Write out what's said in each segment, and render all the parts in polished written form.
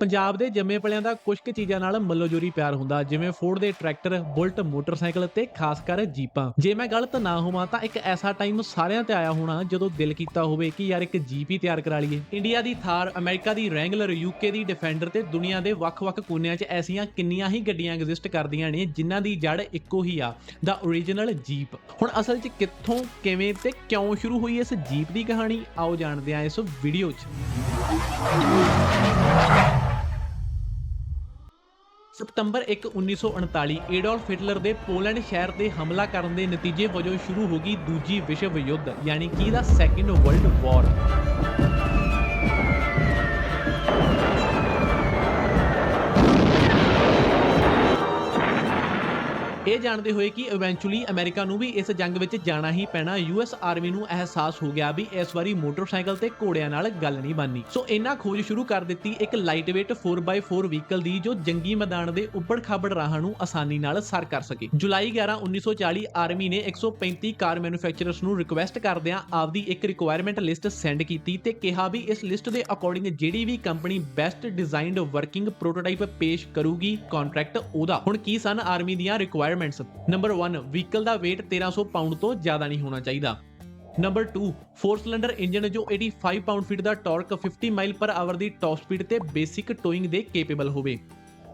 ਪੰਜਾਬ ਦੇ ਜੰਮੇ ਪਲਿਆਂ ਦਾ ਕੁਝ ਕੁ ਚੀਜ਼ਾਂ ਨਾਲ ਮੱਲੋਜੋਰੀ ਪਿਆਰ ਹੁੰਦਾ, ਜਿਵੇਂ ਫੋਰਡ ਦੇ ਟਰੈਕਟਰ, ਬੁਲਟ ਮੋਟਰਸਾਈਕਲ ਤੇ ਖਾਸ ਕਰ ਜੀਪਾਂ। ਜੇ ਮੈਂ ਗਲਤ ਨਾ ਹੋਵਾਂ ਤਾਂ ਇੱਕ ਐਸਾ ਟਾਈਮ ਸਾਰਿਆਂ ਤੇ ਆਇਆ ਹੋਣਾ ਜਦੋਂ ਦਿਲ ਕੀਤਾ ਹੋਵੇ ਕਿ ਯਾਰ ਇੱਕ ਜੀਪ ਹੀ ਤਿਆਰ ਕਰਾ ਲਈਏ। ਇੰਡੀਆ ਦੀ ਥਾਰ, ਅਮਰੀਕਾ ਦੀ ਰੈਂਗਲਰ, ਯੂਕੇ ਦੀ ਡਿਫੈਂਡਰ ਤੇ ਦੁਨੀਆ ਦੇ ਵੱਖ-ਵੱਖ ਕੋਨਿਆਂ 'ਚ ਐਸੀਆਂ ਕਿੰਨੀਆਂ ਹੀ ਗੱਡੀਆਂ ਐਗਜ਼ਿਸਟ ਕਰਦੀਆਂ ਨੇ ਜਿਨ੍ਹਾਂ ਦੀ ਜੜ ਇੱਕੋ ਹੀ ਆ, ਦਾ ਓਰੀਜਨਲ ਜੀਪ। ਹੁਣ ਅਸਲ 'ਚ ਕਿੱਥੋਂ, ਕਿਵੇਂ ਤੇ ਕਿਉਂ ਸ਼ੁਰੂ ਹੋਈ ਇਸ ਜੀਪ ਦੀ ਕਹਾਣੀ, ਆਓ ਜਾਣਦੇ ਹਾਂ ਇਸ ਵੀਡੀਓ 'ਚ। ਸਤੰਬਰ 1, 1939 ਏਡੋਲਫ ਹਿਟਲਰ ਦੇ ਪੋਲੈਂਡ ਸ਼ਹਿਰ ਤੇ ਹਮਲਾ ਕਰਨ ਦੇ ਨਤੀਜੇ ਵਜੋਂ ਸ਼ੁਰੂ ਹੋ ਗਈ ਦੂਜੀ ਵਿਸ਼ਵ ਯੁੱਧ, ਯਾਨੀ ਕਿ ਦਾ ਸੈਕੰਡ ਵਰਲਡ ਵਾਰ। ਇਹ ਜਾਣਦੇ ਹੋਏ ਕਿ ਇਵੈਂਚੁਅਲੀ ਅਮਰੀਕਾ ਨੂੰ ਵੀ ਇਸ ਜੰਗ ਵਿੱਚ ਜਾਣਾ ਹੀ ਪੈਣਾ, ਯੂਐਸ ਆਰਮੀ ਨੂੰ ਅਹਿਸਾਸ ਹੋ ਗਿਆ ਵੀ ਇਸ ਵਾਰੀ ਮੋਟਰਸਾਈਕਲ ਤੇ ਘੋੜਿਆਂ ਨਾਲ ਗੱਲ ਨਹੀਂ ਬਣਨੀ। ਸੋ ਇਹਨਾਂ ਖੋਜ ਸ਼ੁਰੂ ਕਰ ਦਿੱਤੀ ਇੱਕ ਲਾਈਟਵੇਟ 4x4 ਵਹੀਕਲ ਦੀ, ਜੋ ਜੰਗੀ ਮੈਦਾਨ ਦੇ ਉੱਬੜ-ਖਾਬੜ ਰਾਹਾਂ ਨੂੰ ਆਸਾਨੀ ਨਾਲ ਸਰ ਕਰ ਸਕੇ। ਜੁਲਾਈ 11, 1940 ਆਰਮੀ ਨੇ 135 ਕਾਰ ਮੈਨੂਫੈਕਚਰਰਸ ਨੂੰ ਰਿਕੁਐਸਟ ਕਰਦਿਆਂ ਆਪਦੀ ਇੱਕ ਰਿਕੁਆਇਰਮੈਂਟ ਲਿਸਟ ਸੈਂਡ ਕੀਤੀ ਤੇ ਕਿਹਾ ਵੀ ਇਸ ਲਿਸਟ ਦੇ ਅਕੋਰਡਿੰਗ ਜਿਹੜੀ ਵੀ company best designed working prototype ਪੇਸ਼ ਕਰੂਗੀ, ਕੰਟਰੈਕਟ ਉਹਦਾ। ਹੁਣ ਕੀ ਸਨ ਆਰਮੀ ਦੀਆਂ ਰਿਕੁਆਇਰਮੈਂਟਸ? ਨੰਬਰ 1, ਵਹੀਕਲ ਦਾ weight 1300 ਪਾਉਂਡ ਤੋਂ ਜ਼ਿਆਦਾ ਨਹੀਂ ਹੋਣਾ ਚਾਹੀਦਾ। ਨੰਬਰ 2, 4 ਸਿਲੰਡਰ ਇੰਜਨ ਜੋ 85 ਪਾਉਂਡ ਫੀਟ ਦਾ ਟਾਰਕ, 50 ਮਾਈਲ ਪਰ ਆਵਰ ਦੀ ਟੌਪ ਸਪੀਡ ਤੇ ਬੇਸਿਕ ਟੋਇੰਗ ਦੇ ਕੇਪੇਬਲ ਹੋਵੇ।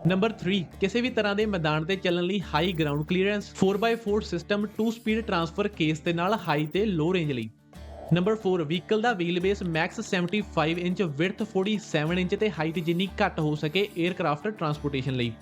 ਨੰਬਰ 3, ਕਿਸੇ ਵੀ ਤਰ੍ਹਾਂ ਦੇ ਮੈਦਾਨ ਤੇ ਚੱਲਣ ਲਈ high ground clearance, 4x4 system, 2 speed transfer case ਦੇ ਨਾਲ ਹਾਈ ਤੇ ਲੋ ਰੇਂਜ ਲਈ। ਨੰਬਰ 4, ਵਹੀਕਲ ਦਾ wheel base max 75 inch, width 47 inch ਤੇ ਹਾਈਟ ਜਿੰਨੀ ਘੱਟ ਹੋ ਸਕੇ 에ਅਰਕ੍ਰਾਫਟ ਟਰਾਂਸਪੋਰਟੇਸ਼ਨ ਲਈ।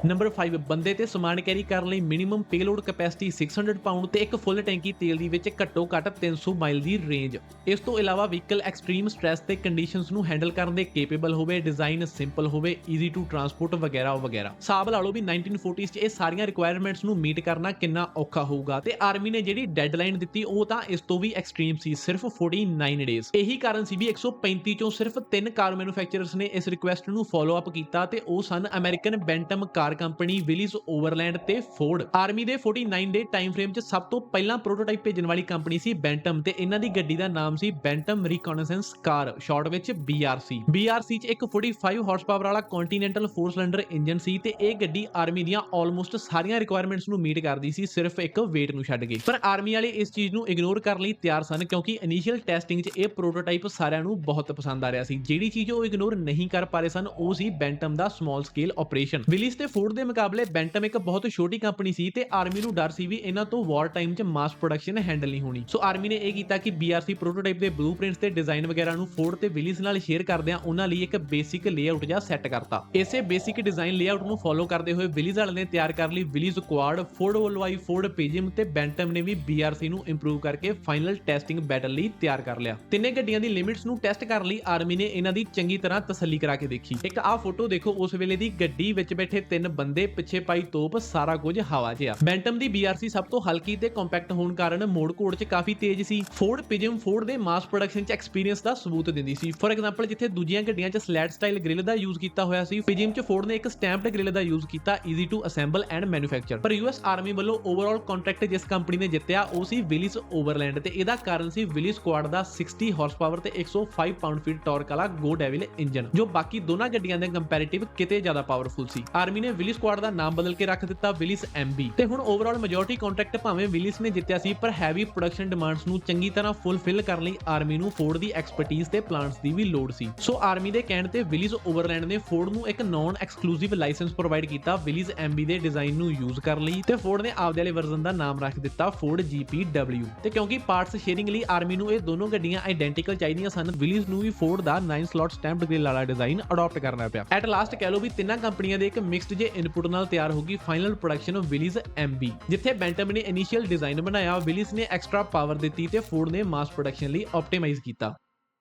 ਨੰਬਰ 5, ਬੰਦੇ ਤੇ ਸਮਾਨ ਕੈਰੀ ਕਰਨ ਲਈ ਮਿਨੀਮਮ ਪੇਲੋਡ ਕੈਪੈਸਿਟੀ 600 ਪਾਉਂਡ ਤੇ ਇੱਕ ਫੁੱਲ ਟੈਂਕੀ ਤੇਲ ਦੀ ਵਿੱਚ ਘੱਟੋ ਘੱਟ 300 ਮਾਈਲ ਦੀ ਰੇਂਜ। ਇਸ ਤੋਂ ਇਲਾਵਾ ਵਹੀਕਲ ਐਕਸਟ੍ਰੀਮ ਸਟ੍ਰੈਸ ਤੇ ਕੰਡੀਸ਼ਨਸ ਨੂੰ ਹੈਂਡਲ ਕਰਨ ਦੇ ਕੇਪੇਬਲ ਹੋਵੇ, ਡਿਜ਼ਾਈਨ ਸਿੰਪਲ ਹੋਵੇ, ਈਜ਼ੀ ਟੂ ਟਰਾਂਸਪੋਰਟ ਵਗੈਰਾ ਵਗੈਰਾ। ਹਿਸਾਬ ਲਾ ਲਓ ਵੀ 1940s 'ਚ ਇਹ ਸਾਰੀਆਂ ਰਿਕੁਆਇਰਮੈਂਟਸ ਨੂੰ ਮੀਟ ਕਰਨਾ ਕਿੰਨਾ ਔਖਾ ਹੋਊਗਾ, ਤੇ ਆਰਮੀ ਨੇ ਜਿਹੜੀ ਡੈਡਲਾਈਨ ਦਿੱਤੀ ਉਹ ਤਾਂ ਇਸ ਤੋਂ ਵੀ ਐਕਸਟ੍ਰੀਮ ਸੀ, ਸਿਰਫ 49 ਡੇਜ਼। ਇਹੀ ਕਾਰਨ ਸੀ ਵੀ 135 ਚੋਂ ਸਿਰਫ 3 ਕਾਰ ਮੈਨੂਫੈਕਚਰਰਸ ਨੇ ਇਸ ਰਿਕੁਐਸਟ ਨੂੰ ਫੋਲੋ ਅਪ ਕੀਤਾ, ਤੇ ਉਹ ਸਨ ਅਮਰੀਕਨ ਬੈਂਟਮ ਕਾਰ ਕੰਪਨੀ, ਵਿਲੀਜ਼ ਓਵਰਲੈਂਡ ਤੇ ਫੋਰਡ। ਆਰਮੀ ਦੇ 49 ਡੇ ਟਾਈਮ ਫਰੇਮ 'ਚ ਸਭ ਤੋਂ ਪਹਿਲਾਂ ਪ੍ਰੋਟੋਟਾਈਪ ਭੇਜਣ ਵਾਲੀ ਕੰਪਨੀ ਸੀ ਬੈਂਟਮ, ਤੇ ਇਹਨਾਂ ਦੀ ਗੱਡੀ ਦਾ ਨਾਮ ਸੀ ਬੈਂਟਮ ਰੀਕੋਨੈਸੈਂਸ ਕਾਰ, ਸ਼ਾਰਟ ਵਿੱਚ BRC। BRC 'ਚ ਇੱਕ 45 ਹਾਰਸ ਪਾਵਰ ਵਾਲਾ ਕੰਟੀਨੈਂਟਲ 4 ਸਿਲੰਡਰ ਇੰਜਨ ਸੀ, ਤੇ ਇਹ ਗੱਡੀ ਆਰਮੀ ਦੀਆਂ ਆਲਮੋਸਟ ਸਾਰੀਆਂ ਰਿਕੁਆਇਰਮੈਂਟਸ ਨੂੰ ਮੀਟ ਕਰਦੀ ਸੀ, ਸਿਰਫ ਇੱਕ weight ਨੂੰ ਛੱਡ ਕੇ। ਪਰ ਆਰਮੀ ਵਾਲੇ ਇਸ ਚੀਜ਼ ਨੂੰ ਇਗਨੋਰ ਕਰਨ ਲਈ ਤਿਆਰ ਸਨ, ਕਿਉਂਕਿ ਇਨੀਸ਼ੀਅਲ ਟੈਸਟਿੰਗ 'ਚ ਇਹ ਪ੍ਰੋਟੋਟਾਈਪ ਸਾਰਿਆਂ ਨੂੰ ਬਹੁਤ ਪਸੰਦ ਆ ਰਿਹਾ ਸੀ। ਜਿਹੜੀ ਚੀਜ਼ ਉਹ ਇਗਨੋਰ ਨਹੀਂ ਕਰ ਪਾ ਰਹੇ ਸਨ ਉਹ ਸੀ ਬੈਂਟਮ ਦਾ ਸਮਾਲ ਸਕੇਲ ਆਪਰੇਸ਼ਨ। ਵਿਲੀਜ਼ ਤੇ ਫੋਰਡ ਦੇ ਮੁਕਾਬਲੇ ਬੈਂਟਮ ਇੱਕ ਬਹੁਤ ਛੋਟੀ ਕੰਪਨੀ ਸੀ, ਤੇ ਆਰਮੀ ਨੂੰ ਡਰ ਸੀ ਵੀ ਇਹਨਾਂ ਤੋਂ ਵਾਰ ਟਾਈਮ 'ਚ ਮਾਸ ਪ੍ਰੋਡਕਸ਼ਨ ਹੈਂਡਲ ਨਹੀਂ ਹੋਣੀ। ਸੋ ਆਰਮੀ ਨੇ ਇਹ ਕੀਤਾ ਕਿ BRC ਪ੍ਰੋਟੋਟਾਈਪ ਦੇ ਬਲੂਪ੍ਰਿੰਟਸ ਤੇ ਡਿਜ਼ਾਈਨ ਵਗੈਰਾ ਨੂੰ ਫੋਰਡ ਤੇ ਵਿਲੀਜ਼ ਨਾਲ ਸ਼ੇਅਰ ਕਰਦਿਆਂ ਉਹਨਾਂ ਲਈ ਇੱਕ ਬੇਸਿਕ ਲੇਆਊਟ ਜਿਹਾ ਸੈੱਟ ਕਰਤਾ। ਇਸੇ ਬੇਸਿਕ ਡਿਜ਼ਾਈਨ ਲੇਆਊਟ ਨੂੰ ਫੋਲੋ ਕਰਦੇ ਹੋਏ ਵਿਲੀਜ਼ ਵਾਲਿਆਂ ਨੇ ਤਿਆਰ ਕਰ ਲਈ ਵਿਲੀਜ਼ ਕੁਆਡ, ਫੋਰਡ ਵੋਲਵਾਈ, ਫੋਰਡ ਪਿਜਮ, ਤੇ ਬੈਂਟਮ ਨੇ ਵੀ BRC ਨੂੰ ਇੰਪਰੂਵ ਕਰਕੇ ਫਾਈਨਲ ਟੈਸਟਿੰਗ ਬੈਟਲ ਲਈ ਤਿਆਰ ਕਰ ਲਿਆ। ਤਿੰਨੇ ਗੱਡੀਆਂ ਦੀ ਲਿਮਿਟਸ ਨੂੰ ਟੈਸਟ ਕਰਨ ਲਈ ਆਰਮੀ ਨੇ ਇਹਨਾਂ ਦੀ ਚੰਗੀ ਤਰ੍ਹਾਂ ਤਸੱਲੀ ਕਰਾ ਕੇ ਦੇਖੀ। ਇੱਕ ਆਹ ਫੋਟੋ ਦੇਖੋ, ਉਸ ਵੇਲੇ ਦੀ ਗੱਡੀ ਵਿੱਚ ਬੈਠੇ 3 ਬੰਦੇ, ਪਿੱਛੇ ਪਾਈ ਤੋਪ, ਸਾਰਾ ਕੁਝ ਹਵਾ 'ਚ ਆ। ਬੈਂਟਮ ਦੀ BRC ਸਭ ਤੋਂ ਹਲਕੀ ਤੇ ਕੰਪੈਕਟ ਹੋਣ ਕਾਰਨ ਮੋੜ ਘੋੜ 'ਚ ਕਾਫੀ ਤੇਜ਼ ਸੀ। ਫੋਰਡ ਪਿਜਮ ਫੋਰਡ ਦੇ ਮਾਸ ਪ੍ਰੋਡਕਸ਼ਨ 'ਚ ਐਕਸਪੀਰੀਅੰਸ ਦਾ ਸਬੂਤ ਦਿੰਦੀ ਸੀ। ਫੋਰ ਐਗਜ਼ਾਮਪਲ, ਜਿੱਥੇ ਦੂਜੀਆਂ ਗੱਡੀਆਂ 'ਚ ਸਲੈਟ ਸਟਾਈਲ ਗ੍ਰਿਲ ਦਾ ਯੂਜ਼ ਕੀਤਾ ਹੋਇਆ ਸੀ, ਪਿਜਮ 'ਚ ਫੋਰਡ ਨੇ ਇੱਕ ਸਟੈਂਪਡ ਗ੍ਰਿਲ ਦਾ ਯੂਜ਼ ਕੀਤਾ, easy to assemble and manufacture. ਪਰ US ਆਰਮੀ ਵੱਲੋਂ ਓਵਰਆਲ ਕੰਟਰੈਕਟ ਜਿਸ ਕੰਪਨੀ ਨੇ ਜਿੱਤਿਆ ਉਹ ਸੀ ਵਿਲੀਜ਼ ਓਵਰਲੈਂਡ, ਤੇ ਇਹਦਾ ਕਾਰਨ ਸੀ ਵਿਲੀਜ਼ ਕੁਆਡ ਦਾ 60 ਹਾਰਸ ਪਾਵਰ ਤੇ 105 ਪਾਉਂਡ ਫੀਟ ਟਾਰਕ ਵਾਲਾ ਗੋ ਡੈਵਿਲ ਇੰਜਨ, ਜੋ ਬਾਕੀ ਦੋਨਾਂ ਗੱਡੀਆਂ ਦੇ ਕੰਪੈਰੀਟਿਵ ਕਿਤੇ ਜ਼ਿਆਦਾ ਪਾਵਰਫੁਲ ਸੀ। ਆਰਮੀ ਨੇ ਵਿਲੀਜ਼ ਕੁਆਡ ਦਾ ਨਾਮ ਬਦਲ ਕੇ ਰੱਖ ਦਿੱਤਾ ਵਿਲੀਜ਼ MB। ਤੇ ਹੁਣ ਓਵਰਆਲ ਮੈਜੋਰਟੀ ਕੰਟਰੈਕਟ ਭਾਵੇਂ ਵਿਲੀਜ਼ ਨੇ ਜਿੱਤਿਆ ਸੀ, ਪਰ ਹੈਵੀ ਪ੍ਰੋਡਕਸ਼ਨ ਡਿਮਾਂਡਸ ਨੂੰ ਚੰਗੀ ਤਰ੍ਹਾਂ ਫੁੱਲਫਿਲ ਕਰਨ ਲਈ ਆਰਮੀ ਨੂੰ ਫੋਰਡ ਦੀ ਐਕਸਪਰਟੀਜ਼ ਤੇ ਪਲਾਂਟਸ ਦੀ ਵੀ ਲੋੜ ਸੀ। ਸੋ ਆਰਮੀ ਦੇ ਕਹਿਣ ਤੇ ਵਿਲੀਜ਼ ਓਵਰਲੈਂਡ ਨੇ ਫੋਰਡ ਨੂੰ ਇੱਕ ਨਾਨ ਐਕਸਕਲੂਸਿਵ ਲਾਇਸੈਂਸ ਪ੍ਰੋਵਾਈਡ ਕੀਤਾ ਵਿਲੀਜ਼ MB ਦੇ ਡਿਜ਼ਾਈਨ ਨੂੰ ਯੂਜ਼ ਕਰਨ ਲਈ, ਤੇ ਫੋਰਡ ਨੇ ਆਪਦੇ ਵਾਲੇ ਵਰਜ਼ਨ ਦਾ ਨਾਮ ਰੱਖ ਦਿੱਤਾ ਫੋਰਡ GPW। ਤੇ ਕਿਉਂਕਿ ਪਾਰਟਸ ਸ਼ੇਅਰਿੰਗ ਲਈ ਆਰਮੀ ਨੂੰ ਇਹ ਦੋਨੋਂ ਗੱਡੀਆਂ ਆਈਡੈਂਟੀਕਲ ਚਾਹੀਦੀਆਂ ਸਨ, ਵਿਲੀਜ਼ ਨੂੰ ਵੀ ਫੋਰਡ ਦਾ 9 ਸਲੌਟ ਸਟੈਂਪਡ ਗ੍ਰਿਲ ਵਾਲਾ ਡਿਜ਼ਾਈਨ ਅਡਾਪਟ ਕਰਨਾ ਪਿਆ। ਐਟ ਲਾਸਟ ਕਹਿ ਲਓ ਵੀ ਤਿੰਨਾਂ ਕੰਪਨੀਆਂ ਦੇ ਇੱਕ ਮਿਕਸਡ ਜੇ ਇਨਪੁਟ ਨਾਲ ਤਿਆਰ ਹੋ ਗਈ ਫਾਈਨਲ ਪ੍ਰੋਡਕਸ਼ਨ ਵਿਲੀਜ਼ MB। ਜਿੱਥੇ ਬੈਂਟਮ ਨੇ ਇਨੀਸ਼ੀਅਲ ਡਿਜ਼ਾਈਨ ਬਣਾਇਆ, ਵਿਲੀਜ਼ ਨੇ ਐਕਸਟਰਾ ਪਾਵਰ ਦਿੱਤੀ, ਤੇ ਫੋਰਡ ਨੇ ਮਾਸ ਪ੍ਰੋਡਕਸ਼ਨ ਲਈ ਆਪਟੀਮਾਈਜ਼ ਕੀਤਾ।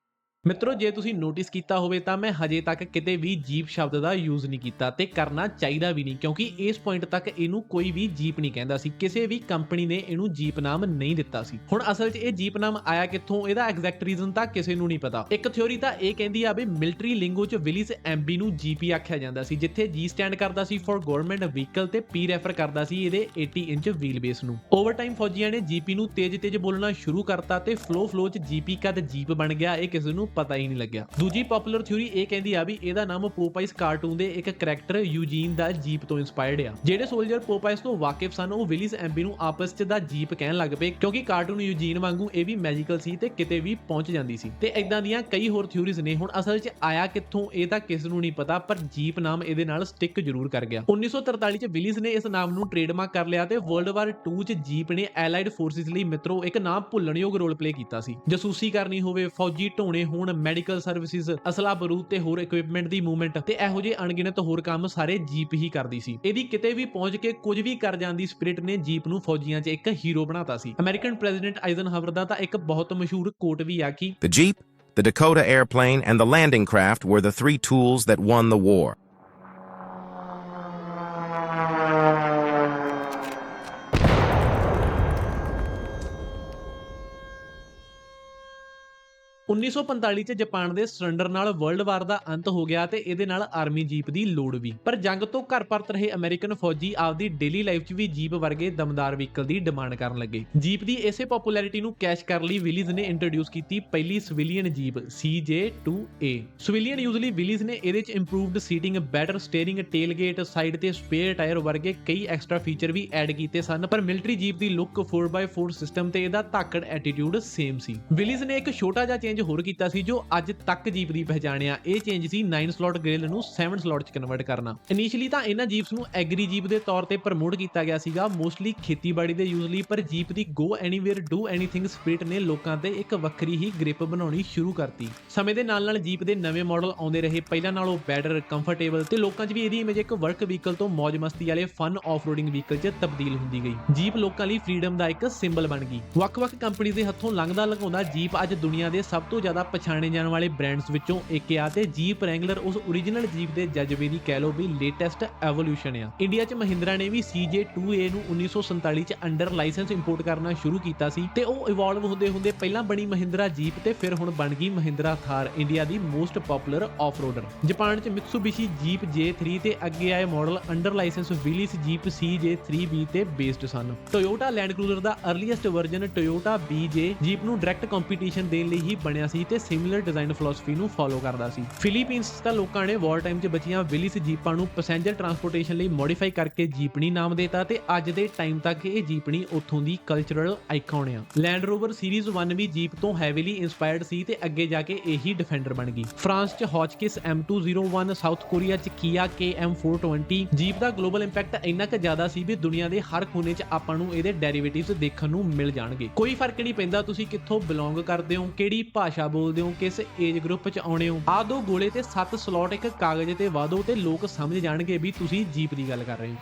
ਮਿੱਤਰੋ, ਜੇ ਤੁਸੀਂ ਨੋਟਿਸ ਕੀਤਾ ਹੋਵੇ ਤਾਂ ਮੈਂ ਹਜੇ ਤੱਕ ਕਿਤੇ ਵੀ ਜੀਪ ਸ਼ਬਦ ਦਾ ਯੂਜ਼ ਨਹੀਂ ਕੀਤਾ, ਤੇ ਕਰਨਾ ਚਾਹੀਦਾ ਵੀ ਨਹੀਂ, ਕਿਉਂਕਿ ਇਸ ਪੁਆਇੰਟ ਤੱਕ ਇਹਨੂੰ ਕੋਈ ਵੀ ਜੀਪ ਨਹੀਂ ਕਹਿੰਦਾ ਸੀ। ਕਿਸੇ ਵੀ ਕੰਪਨੀ ਨੇ ਇਹਨੂੰ ਜੀਪ ਨਾਮ ਨਹੀਂ ਦਿੱਤਾ ਸੀ। ਹੁਣ ਅਸਲ 'ਚ ਇਹ ਜੀਪ ਨਾਮ ਆਇਆ ਕਿੱਥੋਂ, ਇਹਦਾ ਐਗਜ਼ੈਕਟ ਰੀਜ਼ਨ ਤਾਂ ਕਿਸੇ ਨੂੰ ਨਹੀਂ ਪਤਾ। ਇੱਕ ਥਿਉਰੀ ਤਾਂ ਇਹ ਕਹਿੰਦੀ ਆ ਵੀ ਮਿਲਟਰੀ ਲਿੰਗੋ 'ਚ ਵਿਲੀਜ਼ MB ਨੂੰ GP ਆਖਿਆ ਜਾਂਦਾ ਸੀ, ਜਿੱਥੇ G ਸਟੈਂਡ ਕਰਦਾ ਸੀ ਫॉर ਗਵਰਨਮੈਂਟ ਵਹੀਕਲ, ਤੇ P ਰੈਫਰ ਕਰਦਾ ਸੀ ਇਹਦੇ 80 ਇੰਚ ਵੀਲ ਬੇਸ ਨੂੰ। ਓਵਰ ਟਾਈਮ ਫੌਜੀਆਂ ਨੇ GP ਨੂੰ ਤੇਜ਼-ਤੇਜ਼ ਬੋਲਣਾ ਸ਼ੁਰੂ ਕਰਤਾ, ਤੇ ਫਲੋ 'ਚ GP ਕਦ ਜੀਪ ਬਣ ਗਿਆ ਇਹ ਕਿਸੇ ਨੂੰ ਪਤਾ ਹੀ ਨਹੀਂ ਲੱਗਿਆ। ਦੂਜੀ ਪਪੂਲਰ ਥਿਊਰੀ ਇਹ ਕਹਿੰਦੀ ਆ ਵੀ ਇਹਦਾ ਨਾਮ ਪੋਪਾਈਸ ਕਾਰਟੂਨ ਦੇ ਇੱਕ ਕਰੈਕਟਰ ਯੂਜੀਨ ਦਾ ਜੀਪ ਤੋਂ ਇੰਸਪਾਇਰਡ ਆ। ਜਿਹੜੇ ਸੋਲਜਰ ਪੋਪਾਈਸ ਤੋਂ ਵਾਕਿਫ ਸਨ ਉਹ ਵਿਲੀਸ ਐਮਬੀ ਨੂੰ ਆਪਸ 'ਚ ਦਾ ਜੀਪ ਕਹਿਣ ਲੱਗ ਪਏ, ਕਿਉਂਕਿ ਕਾਰਟੂਨ ਯੂਜੀਨ ਵਾਂਗੂ ਇਹ ਵੀ ਮੈਜੀਕਲ ਸੀ ਤੇ ਕਿਤੇ ਵੀ ਪਹੁੰਚ ਜਾਂਦੀ ਸੀ। ਤੇ ਇਦਾਂ ਦੀਆਂ ਕਈ ਹੋਰ ਥਿਊਰੀਜ਼ ਨੇ। ਹੁਣ ਅਸਲ 'ਚ ਆਇਆ ਕਿੱਥੋਂ ਇਹ ਤਾਂ ਕਿਸ ਨੂੰ ਨਹੀਂ ਪਤਾ, ਪਰ ਜੀਪ ਨਾਮ ਇਹਦੇ ਨਾਲ ਸਟਿਕ ਜ਼ਰੂਰ ਕਰ ਗਿਆ। 1943 'ਚ ਵਿਲੀਸ ਨੇ ਇਸ ਨਾਮ ਨੂੰ ਟ੍ਰੇਡਮਾਰਕ ਕਰ ਲਿਆ ਤੇ ਵਰਲਡ ਵਾਰ 2 'ਚ ਜੀਪ ਨੇ ਐਲਾਈਡ ਫੋਰਸਿਸ ਲਈ ਮਿੱਤਰੋ ਇੱਕ ਨਾਮ ਭੁੱਲਣਯੋਗ ਰੋਲ ਪਲੇ ਕੀਤਾ ਸੀ। ਜਸੂਸੀ ਕਰਨੀ ਹੋਵੇ, ਫੌਜੀ ਢੋਣੇ ਹੋਣ, ਮੈਡੀਕਲ ਸਰਵਿਸਿਜ਼, ਅਸਲਾ ਬਰੂਦ ਤੇ ਹੋਰ ਇਕਵਿਪਮੈਂਟ ਦੀ ਮੂਵਮੈਂਟ ਤੇ ਇਹੋ ਜਿਹੇ ਅਣਗਿਣਤ ਹੋਰ ਕੰਮ ਸਾਰੇ ਜੀਪ ਹੀ ਕਰਦੀ ਸੀ। ਇਹਦੀ ਕਿਤੇ ਵੀ ਪਹੁੰਚ ਕੇ ਕੁਝ ਵੀ ਕਰ ਜਾਣ ਦੀ ਸਪਿਰਿਟ ਨੇ ਜੀਪ ਨੂੰ ਫੌਜੀਆਂ 'ਚ ਇੱਕ ਹੀਰੋ ਬਣਾਤਾ ਸੀ। ਅਮਰੀਕਨ ਪ੍ਰੈਜ਼ੀਡੈਂਟ ਆਈਜ਼ਨਹਾਵਰ ਦਾ ਤਾਂ ਇੱਕ ਬਹੁਤ ਮਸ਼ਹੂਰ ਕੋਟ ਵੀ ਆ ਕਿ The Jeep, the Dakota airplane, and the landing craft were the three tools that won the war. 1945 ਚ ਜਾਪਾਨ ਦੇ ਸਰੈਂਡਰ ਨਾਲ ਵਰਲਡ ਵਾਰ ਦਾ ਅੰਤ ਹੋ ਗਿਆ ਤੇ ਇਹਦੇ ਨਾਲ ਆਰਮੀ ਜੀਪ ਦੀ ਲੋੜ ਵੀ। ਪਰ ਜੰਗ ਤੋਂ ਘਰ ਪਰਤ ਰਹੇ ਅਮਰੀਕਨ ਫੌਜੀ ਆਪਦੀ ਡੇਲੀ ਲਾਈਫ 'ਚ ਵੀ ਜੀਪ ਵਰਗੇ ਦਮਦਾਰ ਵਹੀਕਲ ਦੀ ਡਿਮਾਂਡ ਕਰਨ ਲੱਗੇ। ਜੀਪ ਦੀ ਇਸੇ ਪਪੂਲੈਰਿਟੀ ਨੂੰ ਕੈਚ ਕਰਨ ਲਈ ਵਿਲੀਜ਼ ਨੇ ਇੰਟਰੋਡਿਊਸ ਕੀਤੀ ਪਹਿਲੀ civilian jeep CJ2A। Civilian usually Willys ਨੇ ਇਹਦੇ 'ਚ improved seating, better steering, tailgate, side ਤੇ ਸਪੇਅਰ ਟਾਇਰ ਵਰਗੇ ਕਈ ਐਕਸਟਰਾ ਫੀਚਰ ਵੀ ਐਡ ਕੀਤੇ ਸਨ। ਪਰ ਮਿਲਟਰੀ ਜੀਪ ਦੀ ਲੁੱਕ, 4x4 ਸਿਸਟਮ ਤੇ ਇਹਦਾ ਧਾਕੜ ਐਟੀਟਿਊਡ ਸੇਮ ਸੀ। ਵਿਲੀਜ਼ ਨੇ ਇੱਕ ਛੋਟਾ ਜਿਹਾ ਚੇਂਜ ਹੋਰ ਕੀਤਾ ਸੀ ਜੋ ਅੱਜ ਤੱਕ ਜੀਪ ਦੀ ਪਹਿਚਾਣ ਆ। ਇਹ ਚੇਂਜ ਸੀ 9 ਸਲੋਟ ਗ੍ਰਿਲ ਨੂੰ 7 ਸਲੋਟ 'ਚ ਕਨਵਰਟ ਕਰਨਾ। ਇਨੀਸ਼ੀਅਲੀ ਤਾਂ ਇਹਨਾਂ ਜੀਪਸ ਨੂੰ ਐਗਰੀ ਜੀਪ ਦੇ ਤੌਰ ਤੇ ਪ੍ਰਮੋਟ ਕੀਤਾ ਗਿਆ ਸੀਗਾ, ਮੋਸਟਲੀ ਖੇਤੀਬਾੜੀ ਦੇ ਯੂਜ਼ ਲਈ। ਪਰ jeep the go anywhere do anything spirit ਨੇ ਲੋਕਾਂ ਤੇ ਇੱਕ ਵੱਖਰੀ ਹੀ ਗ੍ਰਿਪ ਬਣਾਉਣੀ ਸ਼ੁਰੂ ਕਰਤੀ। ਸਮੇਂ ਦੇ ਨਾਲ ਜੀਪ ਦੇ ਨਵੇਂ ਮਾਡਲ ਆਉਂਦੇ ਰਹੇ, ਪਹਿਲਾਂ ਨਾਲੋਂ ਬੈਟਰ, ਕੰਫਰਟੇਬਲ ਤੇ ਲੋਕਾਂ 'ਚ ਵੀ ਇਹਦੀ ਇਮੇਜ ਇੱਕ ਵਰਕ ਵਹੀਕਲ ਤੋਂ ਮੌਜ ਮਸਤੀ ਵਾਲੇ ਫਨ ਆਫ-ਰੋਡਿੰਗ ਵਹੀਕਲ 'ਚ ਤਬਦੀਲ ਹੁੰਦੀ ਗਈ। ਜੀਪ ਲੋਕਾਂ ਲਈ ਫ੍ਰੀडम ਦਾ ਇੱਕ ਸਿੰਬਲ ਬਣ ਗਈ। ਵੱਖ-ਵੱਖ ਕੰਪਨੀ ਦੇ ਹੱਥੋਂ ਲੰਘਦਾ ਲੰਘਾਉਂਦਾ ਜੀਪ ਅੱਜ ਦੁਨੀਆ ਦੇ ਸਭ ਤੋਂ ਜ਼ਿਆਦਾ ਪਛਾਣੇ ਜਾਣ ਵਾਲੇ ਬ੍ਰਾਂਡਸ ਵਿੱਚੋਂ ਇੱਕ ਆ ਤੇ ਜੀਪ ਰੈਂਗਲਰ ਉਸ ਓਰੀਜਨਲ ਜੀਪ ਦੇ ਜਜ਼ਬੇ ਦੀ ਕਹਿ ਲੋ ਵੀ ਲੇਟੈਸਟ ਐਵੋਲੂਸ਼ਨ ਆ। ਇੰਡੀਆ 'ਚ ਮਹਿੰਦਰਾ ਨੇ ਵੀ CJ2A ਨੂੰ 1947 'ਚ ਅੰਡਰ ਲਾਇਸੈਂਸ ਇੰਪੋਰਟ ਕਰਨਾ ਸ਼ੁਰੂ ਕੀਤਾ ਸੀ ਤੇ ਉਹ ਇਵੋਲਵ ਹੁੰਦੇ ਪਹਿਲਾਂ ਬਣੀ ਮਹਿੰਦਰਾ ਜੀਪ ਤੇ ਫਿਰ ਹੁਣ ਬਣ ਗਈ ਮਹਿੰਦਰਾ ਥਾਰ, ਇੰਡੀਆ ਦੀ ਮੋਸਟ ਪਪੂਲਰ ਆਫ-ਰੋਡਰ। ਜਾਪਾਨ 'ਚ ਮਿਤਸੂਬਿਸ਼ੀ ਜੀਪ J3 ਤੇ ਅੱਗੇ ਆਏ model under licence Willys jeep CJ3B ਤੇ ਬੇਸਡ ਸਨ। ਟੋਯੋਟਾ ਲੈਂਡ ਕਰੂਜ਼ਰ ਦਾ earliest version Toyota BJ jeep ਨੂੰ ਡਾਇਰੈਕਟ ਕੰਪੀਟੀਸ਼ਨ ਦੇਣ ਲਈ ਹੀ ਬਣਿਆ ਸੀ ਤੇ ਸਿਮਿਲਰ ਡਿਜ਼ਾਈਨ ਫਿਲਾਸਫੀ ਨੂੰ ਫੋਲੋ ਕਰਦਾ ਸੀ। ਫਿਲੀਪੀਨਸ ਤਾਂ ਲੋਕਾਂ ਨੇ ਵਾਰ ਟਾਈਮ 'ਚ ਬਚੀਆਂ ਵਿਲੀਸ ਜੀਪਾਂ ਨੂੰ ਪੈਸੇਂਜਰ ਟਰਾਂਸਪੋਰਟੇਸ਼ਨ ਲਈ ਮੋਡੀਫਾਈ ਕਰਕੇ ਜੀਪਨੀ ਨਾਮ ਦੇਤਾ ਤੇ ਅੱਜ ਦੇ ਟਾਈਮ ਤੱਕ ਇਹ ਜੀਪਨੀ ਉੱਥੋਂ ਦੀ ਕਲਚਰਲ ਆਈਕਨ ਆ। ਲੈਂਡ ਰੋਵਰ ਸੀਰੀਜ਼ 1 ਵੀ ਜੀਪ ਤੋਂ ਹੈਵੀਲੀ ਇਨਸਪਾਇਰਡ ਸੀ ਤੇ ਅੱਗੇ ਜਾ ਕੇ ਇਹੀ ਡਿਫੈਂਡਰ ਬਣ ਗਈ। ਫਰਾਂਸ 'ਚ ਹੌਚਕਿਸ M201, ਸਾਊਥ ਕੋਰੀਆ 'ਚ ਕੀਆ KM420। ਜੀਪ ਦਾ ਗਲੋਬਲ ਇੰਪੈਕਟ ਇੰਨਾ ਕੁ ਜ਼ਿਆਦਾ ਸੀ ਵੀ ਦੁਨੀਆ ਦੇ ਹਰ ਕੋਨੇ 'ਚ ਆਪਾਂ ਨੂੰ ਇਹਦੇ ਡੈਰੀਵੇਟਿਵਸ ਦੇਖਣ ਨੂੰ ਮਿਲ ਜਾਣਗੇ। ਕੋਈ ਫਰਕ ਨਹੀਂ ਪੈਂਦਾ ਤੁਸੀਂ ਕਿੱਥੋਂ ਬਿਲੋਂਗ ਕਰਦੇ ਹੋ, ਕਿਹੜੀ ਭਾਸ਼ਾ ਬੋਲਦੇ ਹੋ, ਕਿਸ ਏਜ ਗਰੁੱਪ 'ਚ ਆਉਣੇ ਹੋ। ਆਹ 2 ਗੋਲੇ ਤੇ 7 ਸਲੋਟ ਇੱਕ ਕਾਗਜ਼ ਤੇ ਵਾਦੋ ਤੇ ਲੋਕ ਸਮਝ ਜਾਣਗੇ ਵੀ ਤੁਸੀਂ ਜੀਪ ਦੀ ਗੱਲ ਕਰ ਰਹੇ ਹੋ।